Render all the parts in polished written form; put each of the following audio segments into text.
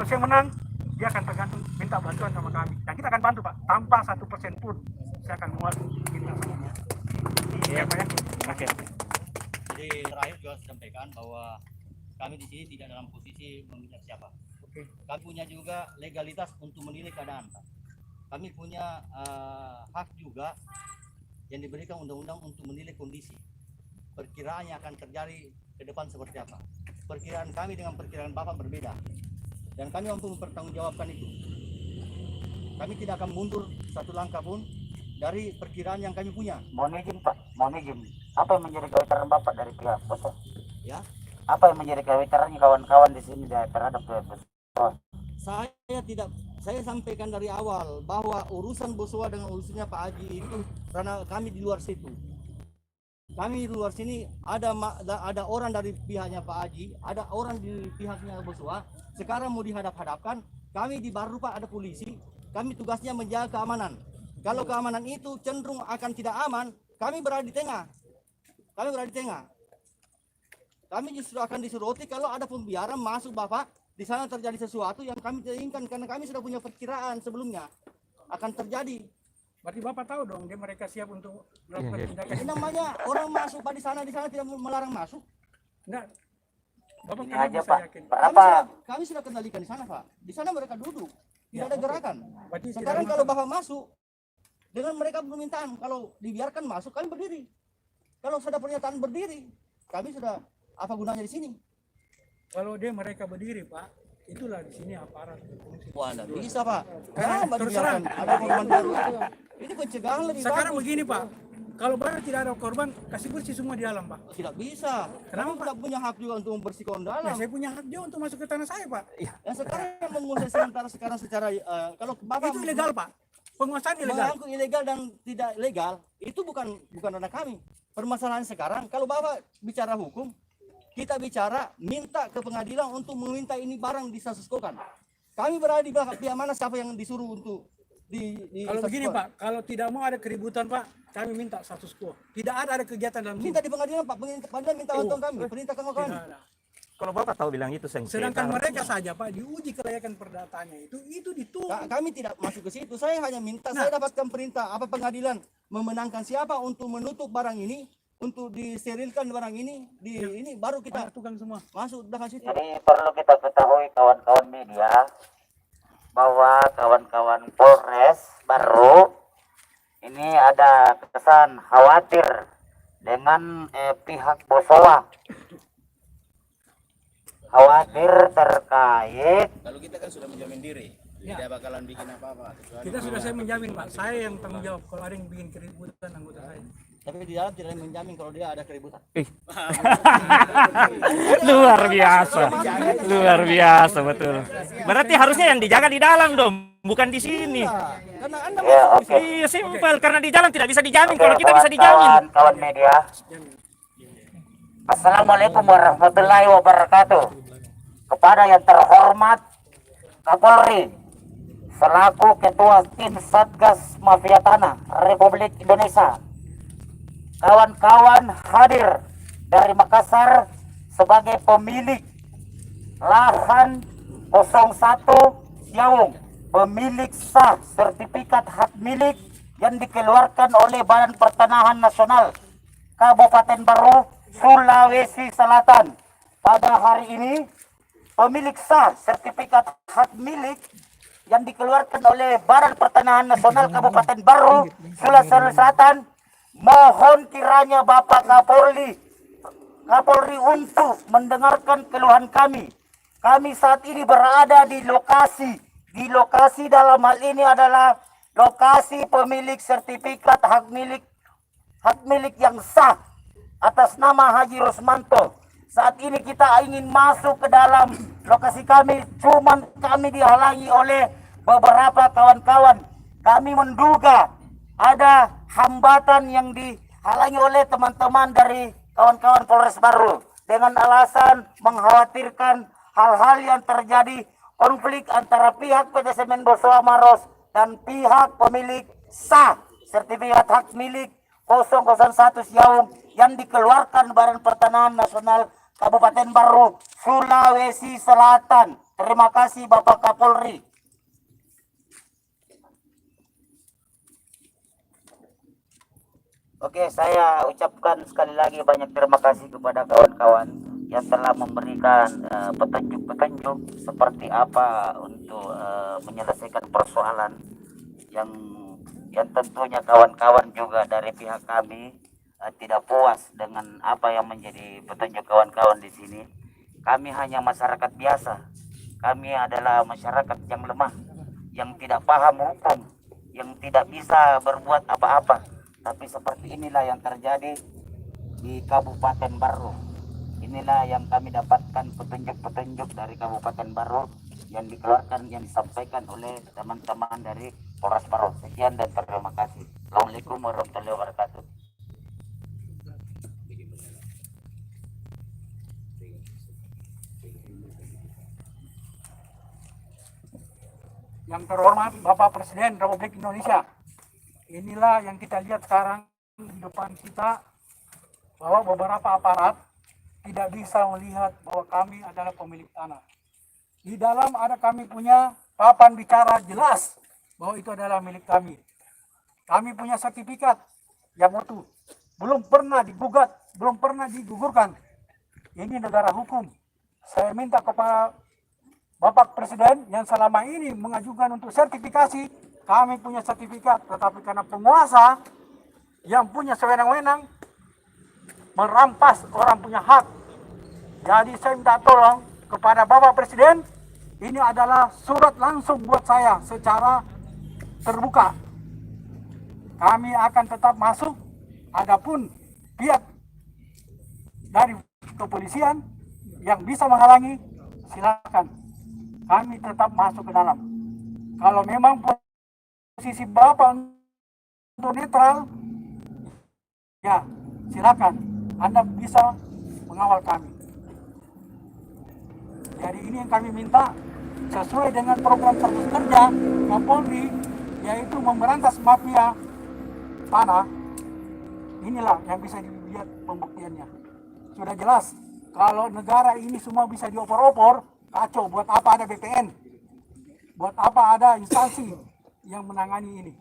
Kalau saya menang, dia akan tergantung minta bantuan sama kami. Dan kita akan bantu Pak, tanpa 1% pun saya akan muat minta sama dia. Iya Pak ya. Oke. Jadi terakhir juga saya sampaikan bahwa kami di sini tidak dalam posisi memihak siapa. Oke. Kami punya juga legalitas untuk menilai keadaan Pak. Kami punya hak juga yang diberikan undang-undang untuk menilai kondisi. Perkiraan yang akan terjadi ke depan seperti apa. Perkiraan kami dengan perkiraan Bapak berbeda. Dan kami mampu mempertanggungjawabkan itu. Kami tidak akan mundur satu langkah pun dari perkiraan yang kami punya. Mohon izin Pak, mohon izin. Apa yang menjadi kewajaran Bapak dari pihak Boswa? Ya. Apa yang menjadi kewajarannya kawan-kawan di sini terhadap Boswa? Saya sampaikan dari awal bahwa urusan Boswa dengan urusannya Pak Haji itu karena kami di luar situ. Kami di luar sini ada orang dari pihaknya Pak Haji, ada orang di pihaknya Boswa. Sekarang mau dihadap-hadapkan, kami di Baru Pak ada polisi, kami tugasnya menjaga keamanan. Kalau keamanan itu cenderung akan tidak aman, kami berada di tengah. Kami justru akan disoroti kalau ada pembiaran masuk Bapak, di sana terjadi sesuatu yang kami tidak inginkan karena kami sudah punya perkiraan sebelumnya akan terjadi. Berarti Bapak tahu dong dia mereka siap untuk melakukan tindakan. Ini namanya orang masuk Pak di sana tidak melarang masuk. Enggak. Bapak Ini kan aja bisa Pak, yakin. Kami sudah kendalikan di sana Pak. Di sana mereka duduk, tidak ada gerakan. Berarti Sekarang kalau Bapak masuk dengan mereka permintaan, kalau dibiarkan masuk kami berdiri. Kalau sudah pernyataan berdiri, kami sudah apa gunanya di sini? kalau dia mereka berdiri Pak, itulah di sini aparat. Wah, tidak bisa Pak. Karena terus terang Ada korban baru. Ini pencegahan lebih sekarang bagus. begini Pak, kalau baru tidak ada korban, kasih bersih semua di alam Pak. Tidak bisa. Kenapa, Kami tidak punya hak juga untuk membersihkan dalam. Nah, saya punya hak dia untuk masuk ke tanah saya Pak. Yang sekarang mengusir sementara secara kalau Bapak Itu ilegal Pak, penguasaan ilegal. mengangkut ilegal dan tidak legal itu bukan ranah kami. Permasalahan sekarang kalau Bapak bicara hukum, kita bicara minta ke pengadilan untuk meminta ini barang distatuskan. Kami berada di belakang pihak mana, siapa yang disuruh untuk Kalau begini Pak, kalau tidak mau ada keributan Pak, kami minta status quo. Tidak ada kegiatan dalam minta di pengadilan Pak, pengadilan minta bantuan kami, perintah kawan-kawan. Kalau Bapak tahu bilang itu sengketa. Sedangkan mereka saja Pak diuji kelayakan perdataannya itu ditunggu. Kami tidak masuk ke situ. Saya hanya minta saya dapatkan perintah apa pengadilan memenangkan siapa untuk menutup barang ini, untuk disterilkan barang ini, ini baru kita tukang semua masuk belakang situ. Jadi perlu kita ketahui kawan-kawan media bahwa kawan-kawan Polres Baru ini ada kesan khawatir dengan pihak Boswa. Khawatir terkait. Kalau kita kan sudah menjamin diri, tidak bakalan bikin apa-apa. saya menjamin Pak, saya yang tanggung jawab kalau ada yang bikin keributan anggota saya. Tapi di dalam tidak menjamin kalau dia ada keributan. Luar biasa betul. Berarti harusnya yang dijaga di dalam dong, bukan di sini. Karena Anda Ya, oke. Iya simpel, karena di jalan tidak bisa dijamin. Kalau kita bisa dijamin. Kawan media. Assalamualaikum warahmatullahi wabarakatuh. Kepada yang terhormat Kapolri selaku Ketua Tim Satgas Mafia Tanah Republik Indonesia, kawan-kawan hadir dari Makassar sebagai pemilik lahan 01 Siawung, pemilik sah sertifikat hak milik yang dikeluarkan oleh Badan Pertanahan Nasional Kabupaten Baru, Sulawesi Selatan. Pada hari ini pemilik sah sertifikat hak milik yang dikeluarkan oleh Badan Pertanahan Nasional Kabupaten Baru, Sulawesi Selatan, mohon kiranya Bapak Kapolri untuk mendengarkan keluhan kami. Kami saat ini berada di lokasi dalam hal ini adalah lokasi pemilik sertifikat hak milik yang sah atas nama Haji Rusmanto. Saat ini kita ingin masuk ke dalam lokasi kami, cuman kami dihalangi oleh beberapa kawan-kawan. Kami menduga ada hambatan yang dihalangi oleh teman-teman dari kawan-kawan Polres Baru dengan alasan mengkhawatirkan hal-hal yang terjadi konflik antara pihak PT Semen Boswa Maros dan pihak pemilik sah sertifikat hak milik 001 Siawung yang dikeluarkan Badan Pertanahan Nasional Kabupaten Baru, Sulawesi Selatan. Terima kasih Bapak Kapolri. Oke, saya ucapkan sekali lagi banyak terima kasih kepada kawan-kawan yang telah memberikan petunjuk-petunjuk seperti apa untuk menyelesaikan persoalan yang tentunya kawan-kawan juga dari pihak kami tidak puas dengan apa yang menjadi petunjuk kawan-kawan di sini. Kami hanya masyarakat biasa. Kami adalah masyarakat yang lemah, yang tidak paham hukum, yang tidak bisa berbuat apa-apa. Tapi seperti inilah yang terjadi di Kabupaten Baru. Inilah yang kami dapatkan petunjuk-petunjuk dari Kabupaten Baru yang dikeluarkan, yang disampaikan oleh teman-teman dari Polres Baru. Sekian dan terima kasih. Assalamualaikum warahmatullahi wabarakatuh. Yang terhormat Bapak Presiden Republik Indonesia, inilah yang kita lihat sekarang di depan kita, bahwa beberapa aparat tidak bisa melihat bahwa kami adalah pemilik tanah. Di dalam ada kami punya papan bicara jelas bahwa itu adalah milik kami. Kami punya sertifikat yang utuh, belum pernah digugat, belum pernah digugurkan. Ini negara hukum. Saya minta kepada Bapak Presiden yang selama ini mengajukan untuk sertifikasi, kami punya sertifikat, tetapi karena penguasa yang punya sewenang-wenang merampas orang punya hak. Jadi saya minta tolong kepada Bapak Presiden, ini adalah surat langsung buat saya secara terbuka. Kami akan tetap masuk, adapun pihak dari kepolisian yang bisa menghalangi, silakan. Kami tetap masuk ke dalam. Kalau memang posisi Bapak untuk netral, ya silakan. Anda bisa mengawal kami. Jadi ini yang kami minta sesuai dengan program Fokus Kerja Kapolri, yaitu memberantas mafia tanah. Inilah yang bisa dilihat pembuktiannya. Sudah jelas, kalau negara ini semua bisa diopor-opor, kacau. Buat apa ada BPN? Buat apa ada instansi yang menangani ini?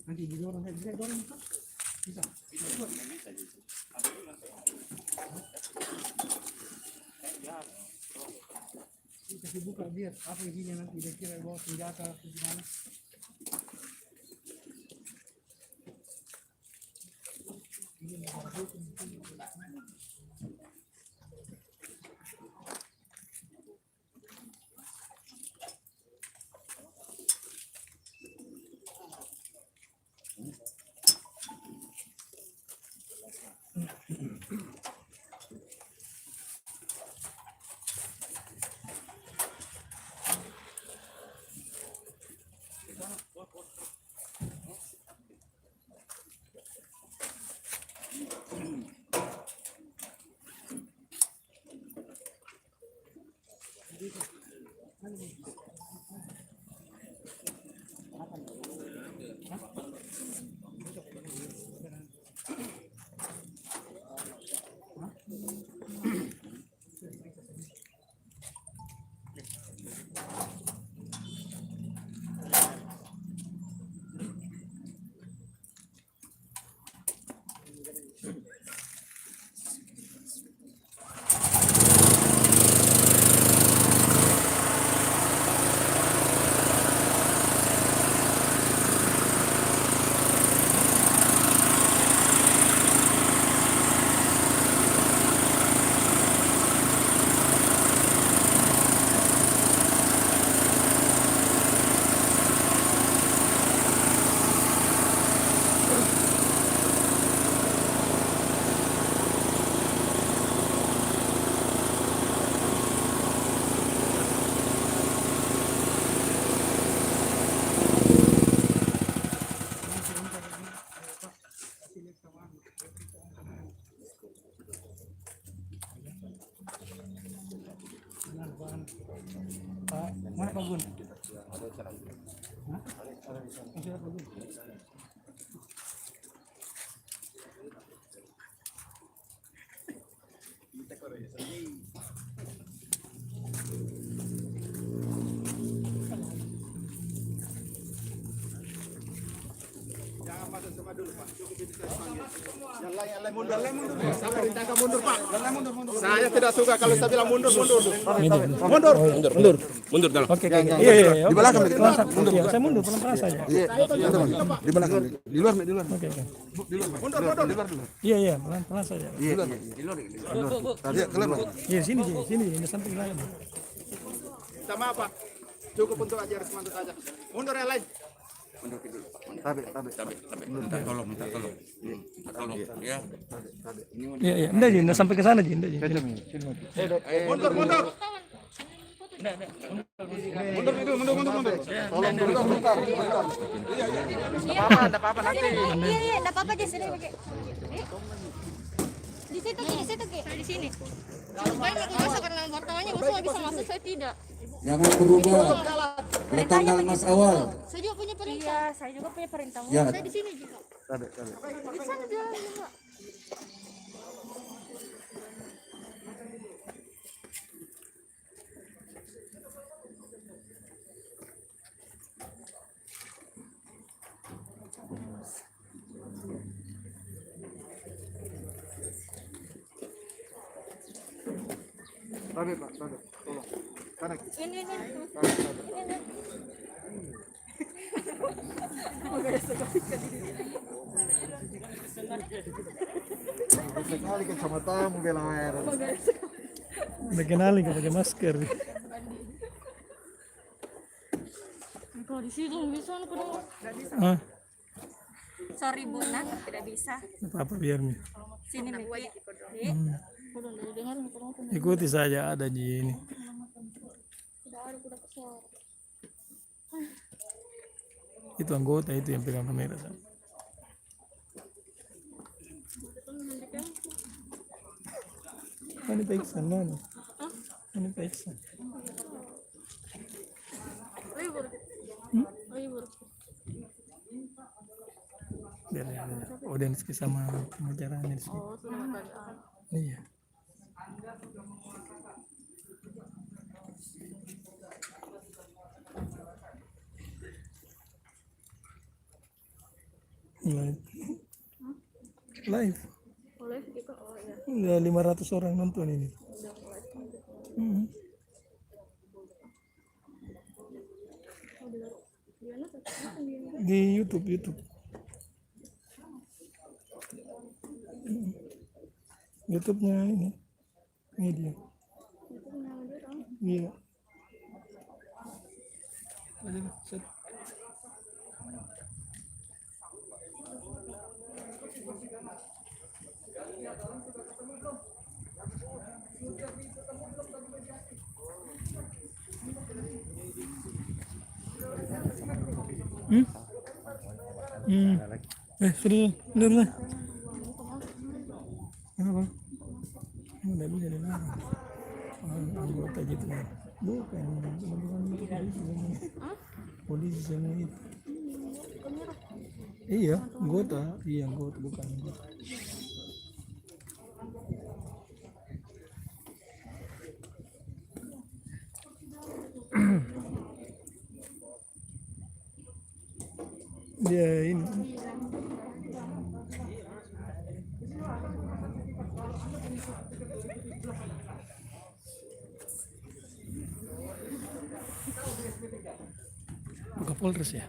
Nanti didorong, bisa dorong, bisa. Bisa. dibuka lihat apa isinya nanti dia kira bawa senjata atau gimana. Mana Pak Gun? Hah? Masih ada Pak Gun? Jangan masuk semua dulu, Pak. Cukup itu saya panggil. Yang lain mundur. Saya perintahkan mundur, Pak. Mundur. Saya tidak suka kalau saya bilang mundur. Mundur dalam. Oke. Iya. Di belakang Mundur. Saya mundur pelan-pelan saja. di belakang, di luar. Oke. Mundur. Iya, pelan-pelan saja. Tadi keluar, Pak. Iya, sini, ini samping lain. Minta maaf, Pak. Cukup untuk ajar semangat saja. Mundur yang lain. Tabe. Minta tolong. Ya. Iya. Enggak sampai ke sana, Ji. Enggak, Ji. Mundur. Mundur. Enggak apa-apa di sini. Di situ, Ki. Di sini. Supaya aku masuk karena wartawannya nggak bisa masuk, saya tidak. Jangan berubah. Tanggal mas awal. Saya juga punya perintah. Iya, saya juga punya perintah. Ya. Saya di sini juga. Di sana jalan juga. Tabe, Pak. Tolong. Kanan. Ini. Sekali kacamata mau belang air. Udah kenali nggak pakai masker. Kalau di situ bisa aku dong. Hah? Sorry Bu, tidak bisa. Apa biar nih. Sini Miki. Ikuti saja ada Ji ini. Itu anggota itu yang pegang kamera. Ini periksa mana? Ini periksa. Biar audiens sama pembicaraannya di sini. Iya. Live. Live gitu. Oh Udah ya. 500 orang nonton ini. Di YouTube. YouTube-nya ini media. Iya. Set. Sudah lah. Kenapa? Udah bisa dilarang. Anggota gitu ya. Bukan polisi semua itu. Iya, anggota bukan. Dia ini. Kapolres ya.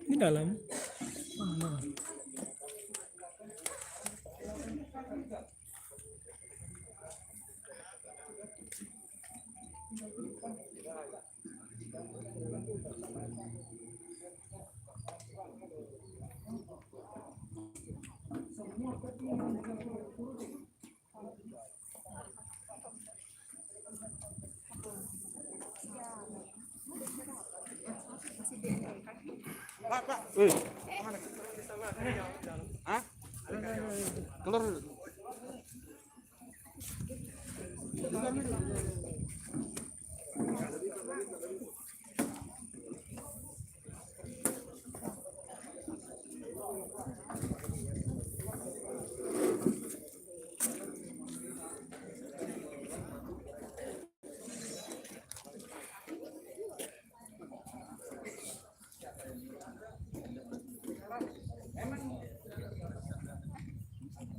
Di dalam. Keluar.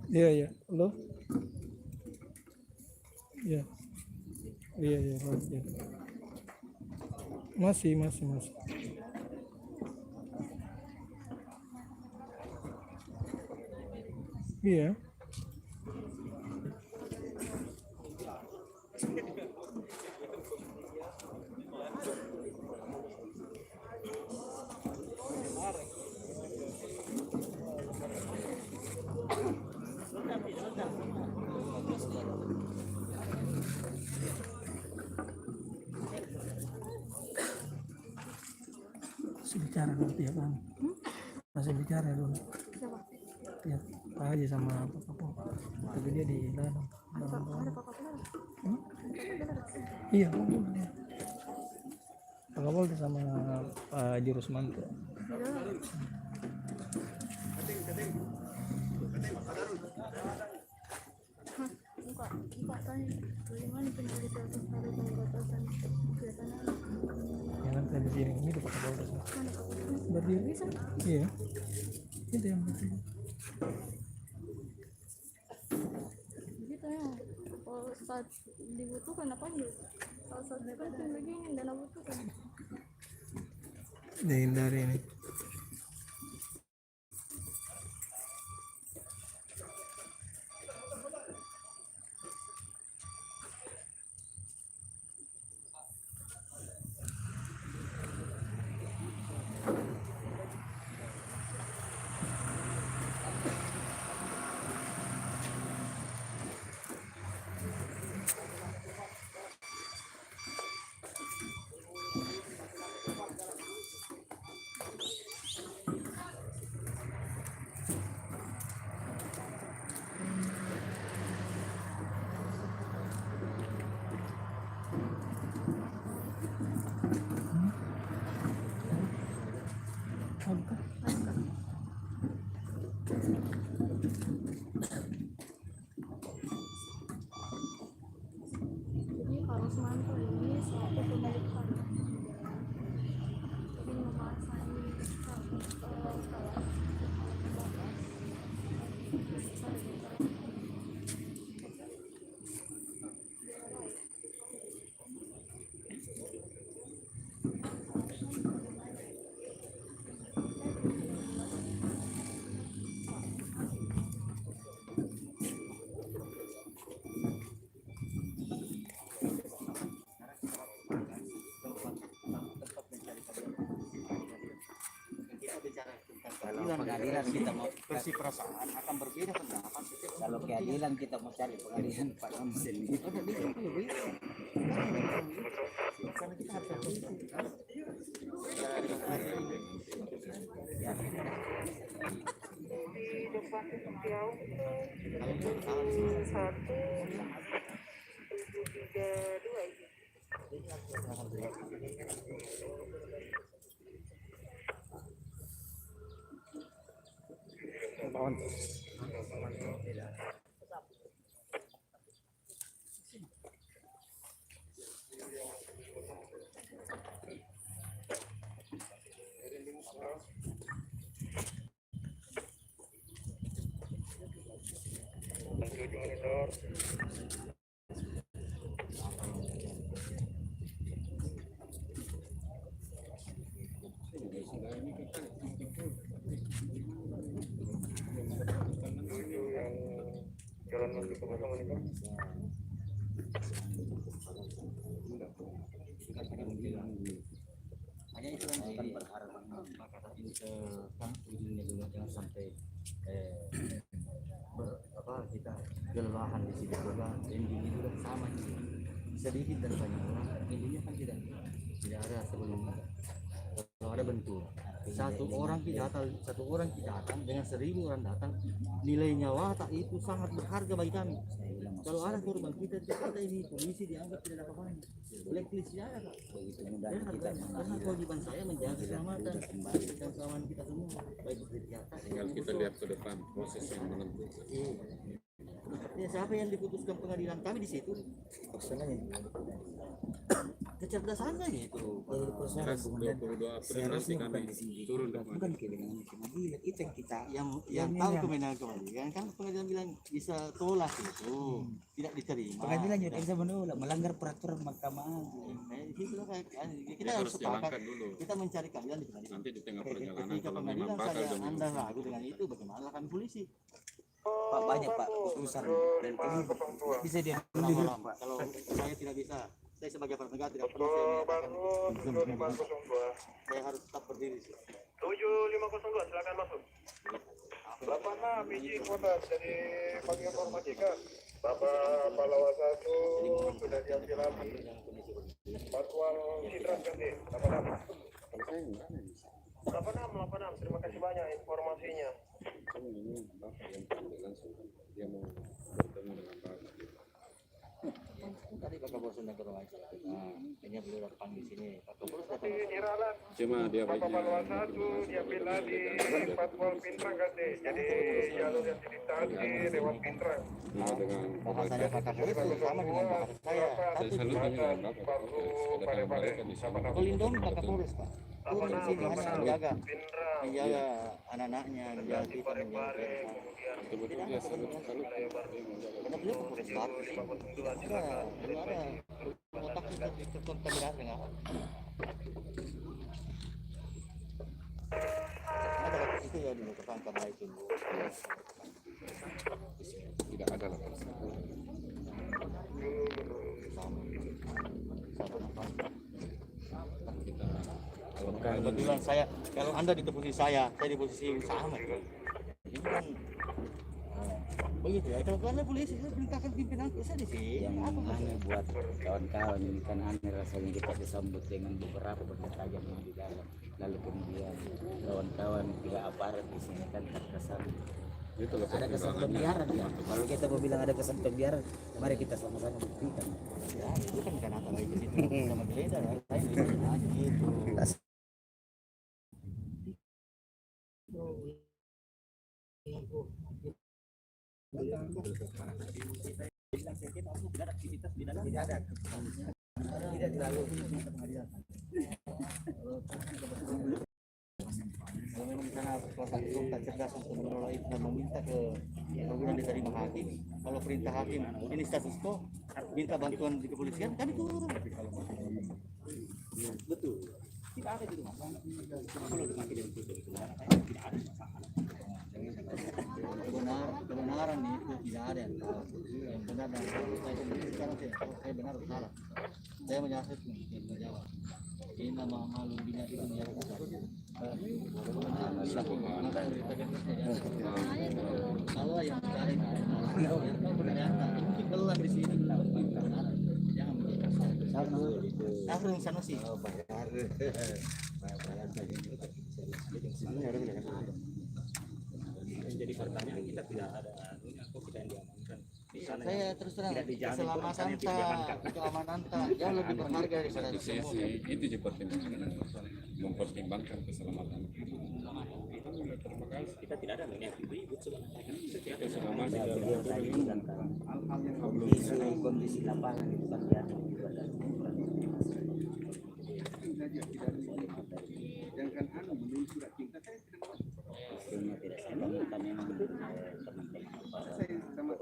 Iya. Halo? Iya. Iya. Masih. Iya. Masih bicara dulu ya kan? Masih bicara dulu. Ya, aja sama Pak Kapol. Tapi dia di dalam. Iya, Pak Kapol sama Pak Jurusmanto. Jangan tadi sini ini Pak Kapol berdiri. Iya. Itu yang penting. Gitu ya. Kalau saat dibutuhkan apa aja? Kalau saat dibutuhkan begini dan butuhkan. Dihindari ini. pengadilan kita mau Versi perasaan akan berbeda pendapat. kalau keadilan kita mau cari pengadilan Pak Kamsin gitu. Karena kita harus hanya itu kan berharap kan ujungnya juga jangan sampai kita kelelahan di situ juga. Endingnya juga sama sih, sedikit dan banyak orang endingnya kan tidak ada sebelumnya. Kalau ada bentuk satu orang datang dengan 1.000 orang datang, nilainya watak itu sangat berharga bagi kami. Kalau ada korban kita ini polisi dianggap tidak ada apa-apa. Blacklist tidak ada, Pak. Begitu mudah kita. Karena kewajiban saya menjaga keselamatan dan keamanan kita semua. Baik di atas. Tinggal kita lihat ke depan proses yang menentukan. Ya, siapa yang diputuskan pengadilan kami di situ? Kecerdasannya gitu. Jelas 22 April nanti kami turun ke Bukan kewenangan pengadilan itu yang kita yang tahu kemenangan pengadilan kan pengadilan bilang bisa tolak itu, tidak diterima. pengadilan juga bisa menolak melanggar peraturan Mahkamah Agung. Kita harus sepakat dulu. kita mencari keadilan di pengadilan. Nanti di tengah perjalanan Ketika kalau pengadilan memang bakal saya dan anda ragu dengan itu, bagaimana kami polisi? Pak banyak Pak urusan dan ini bisa dia Lama-lama. Kalau saya tidak bisa, saya sebagai aparat negara tidak perlu saya menyatakan. Saya harus tetap berdiri. 7502 silakan masuk. 86 biji kuota dari kami informasikan Bapak Palawa 1 sudah diambil alih. Patwal Citras ganti 86 terima kasih banyak informasinya. Tadi Pak Kapolres sudah berwawancara. Ini beliau datang di sini. Pak Kapolres datang. cuma dia Bapak Palawa 1 diambil alih Patwal Pintrang ganti. Jadi jalur yang dilintasi lewat Pintrang. dengan Bahasanya Pak Kapolres sama dengan bahasa saya. Tapi pelindung Pak Kapolres, Pak. Turun di sini hanya menjaga anak-anaknya, menjaga kita, menjaga betul-betul dia salut karena beliau Kapolres baru sih. Belum ada otak kita kontaminasi dengan ada itu ya dulu tersangka baik dulu. tidak ada lah. Kebetulan saya, kalau anda di posisi saya di posisi sama. Ini kan begitu ya. Kalau anda polisi, saya perintahkan pimpinan saya di sini. yang aneh buat kawan-kawan ini kan aneh rasanya kita disambut dengan beberapa benda tajam yang di dalam, lalu kemudian kawan-kawan pihak aparat di sini kan terkesan Itu loh ada kesan pembiaran ya. Kalau kita mau bilang ada kesan pembiaran, mari kita sama-sama buktikan. Ya, itu kan karena apa itu sama beda ya. Lain aja gitu. Tidak terlalu Kalau memang di sana kuasa hukum tak cerdas untuk mengelola itu dan meminta ke pengadilan diterima hakim. Kalau perintah hakim ini status quo, minta bantuan di kepolisian, kami turun. Betul. Tidak ada di rumah. Kalau dengan tidak itu tidak ada masalah. Kebenaran itu tidak ada yang tahu. Yang benar dan salah saya sendiri sekarang saya benar atau salah. Saya menyatakan menjawab. Ini nama malu bina itu menjawab. Kalau yang tarik mungkin kelar di sini. Jangan sana sih. Jadi pertanyaan kita tidak ada kok kita yang diamankan. Saya terus terang keselamatan keamanan jauh lebih berharga daripada semua. Itu juga pertimbangan, mempertimbangkan keselamatan. Kita tidak ada ribut Selama kondisi lapangan itu kan diatur juga dari tidak sama memang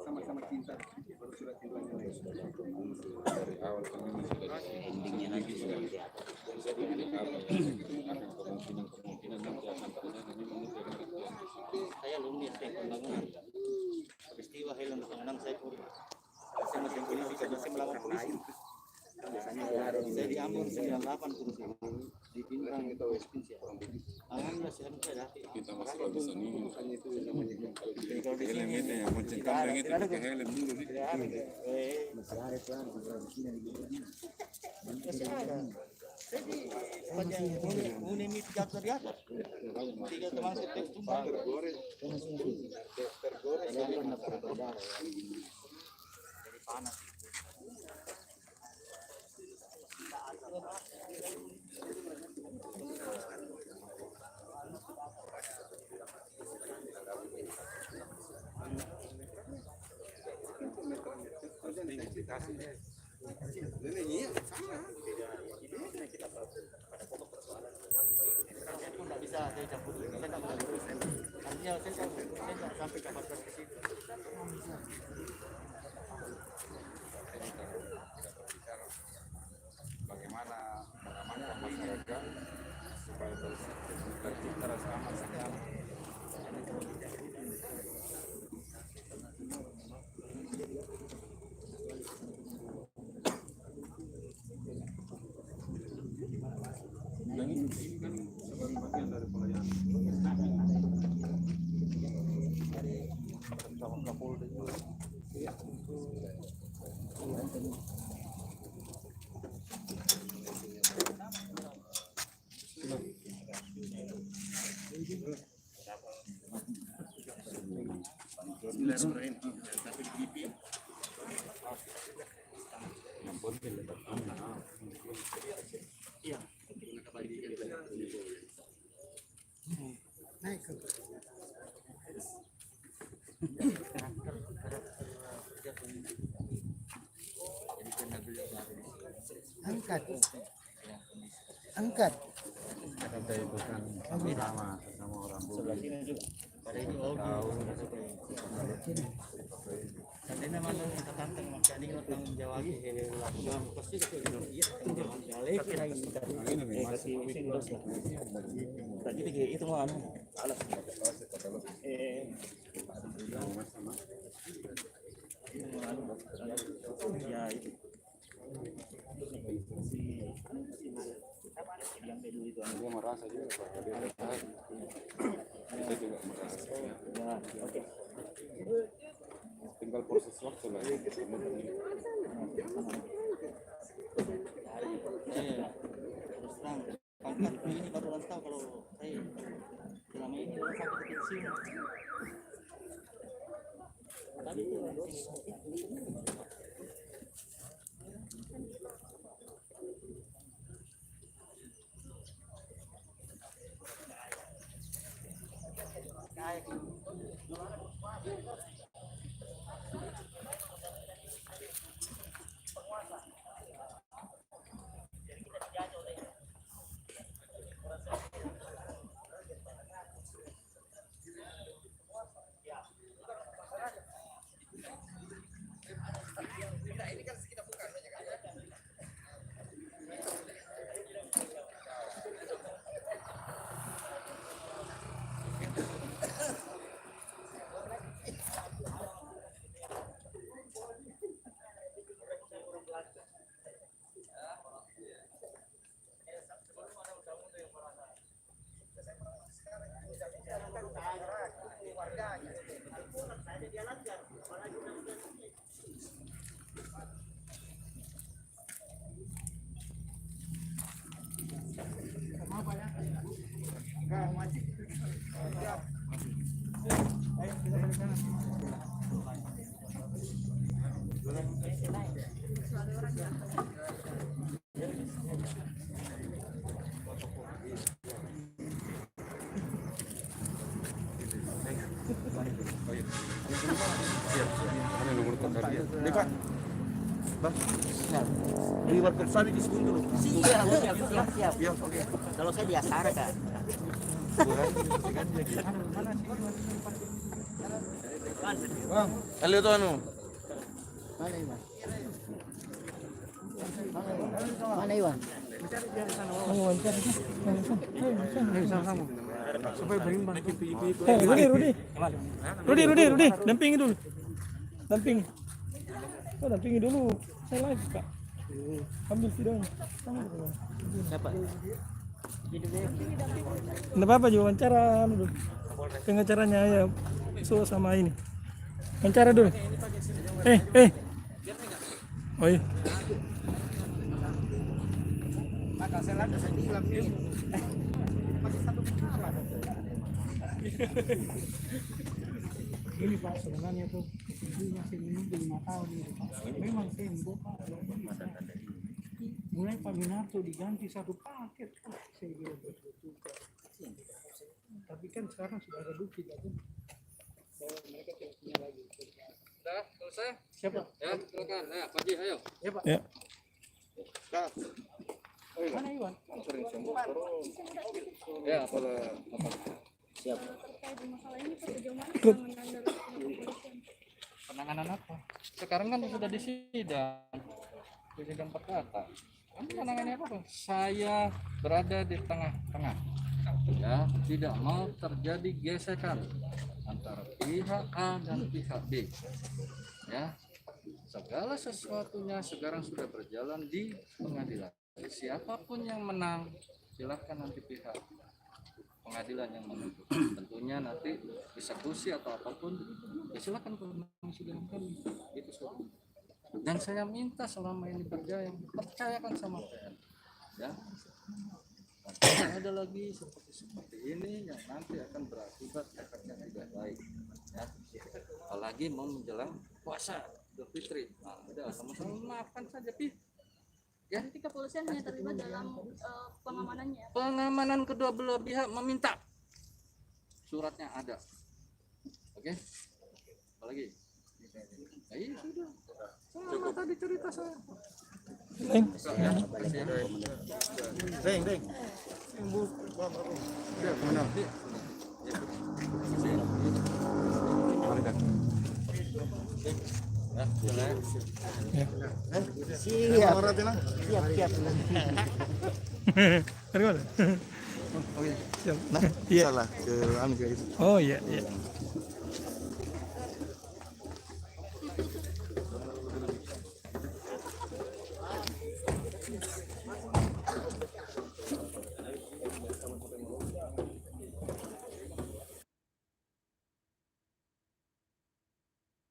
sama-sama cinta baru surat cinta dari awal kami sudah endingnya nanti sudah diatur. akan kemungkinan nanti akan terjadi saya alumni STM Pembangunan. Peristiwa hilang bangunan saya pun saya masih polisi, saya masih melawan polisi. Saya di Ambon 98 kursi di Bintang itu provinsi. Alhamdulillah saya ada. kita masih bisa nih itu helm itu yang mencengkam itu pakai helm dulu nih. Masih ada tuan di sini. Masih ada. Jadi unimi jatuh di atas. Tiga teman saya tumbang. Tergores. Jadi panas. Tidak bisa saya campur, saya tidak mau urus. Artinya saya tidak sampai kapasitas ke situ. Bagaimana mengamankan masyarakat supaya tercipta rasa aman sejahtera. Dan ini kan sebagai bagian dari pelayanan. Kapolda juga. angkat Kita itu kan sama orang Sebelah sini juga. Pada itu Nanti memang kita tantang jadi tanggung jawab lakukan pasti kita iya tanggung jawab balik kira kita tadi itu mau anu alas ya itu yang dulu itu dia merasa juga bahwa dia terkait. Kita juga merasa. ya oke. Tinggal proses waktu lagi. Terus terang pangkat ini baru orang tahu kalau saya selama ini orang sampai ke pensiun. Tadi itu Di warkop sapi di sebelum dulu. Siap. Kalau saya diasarkan. Bang, halo tuh anu. Mana Iwan? Supaya berimbang Rudi, dampingi dulu. Dampingi dulu. Saya live, Kak. Ambil videonya. Siapa? Enggak apa-apa juga wawancara dulu. Pengacaranya ya so sama ini. Wawancara dulu. Oh iya. Maka saya lanjut saya bilang nih. Masih satu masalah. Ini Pak, sebenarnya tuh ini masih menunggu 5 tahun ini Pak. Memang tembok Pak. Mulai Pak Minarto diganti 1 paket Pak. Saya bilang betul Pak. Tapi kan sekarang sudah ada bukti Pak. Bahwa mereka tidak punya lagi. Sudah selesai? Siapa? Ya, silakan. Nah, Pak Ji, ayo. Ya Pak. Ya. Kak. Mana Iwan? Ya, apa? Siap. Terkait masalah ini Pak, sejauh mana penanganan dari kepolisian? Penanganan apa? Sekarang kan sudah di sidang perkata. Kan penanganannya apa? Saya berada di tengah-tengah. Ya, tidak mau terjadi gesekan antara pihak A dan pihak B. Ya, segala sesuatunya sekarang sudah berjalan di pengadilan. Siapapun yang menang, silahkan nanti pihak pengadilan yang menentukan. Tentunya nanti eksekusi atau apapun, ya silakan ke sidang kami. Itu suatu. Dan saya minta selama ini percayakan sama PN. Ya. Nanti ada lagi seperti ini yang nanti akan berakibat efeknya tidak baik. Ya. Apalagi mau menjelang puasa Idul Fitri. Nah, udah sama-sama maafkan saja, Pi. Ya. Nanti kepolisian hanya terlibat dalam pengamanannya. Pengamanan kedua belah pihak meminta suratnya ada. Oke? Apalagi? Ya, iya sudah. Cukup tadi cerita saya. Deng. Ya, benar. Siap. Siap. Iya. Salah ke anu kayak gitu. Oh iya.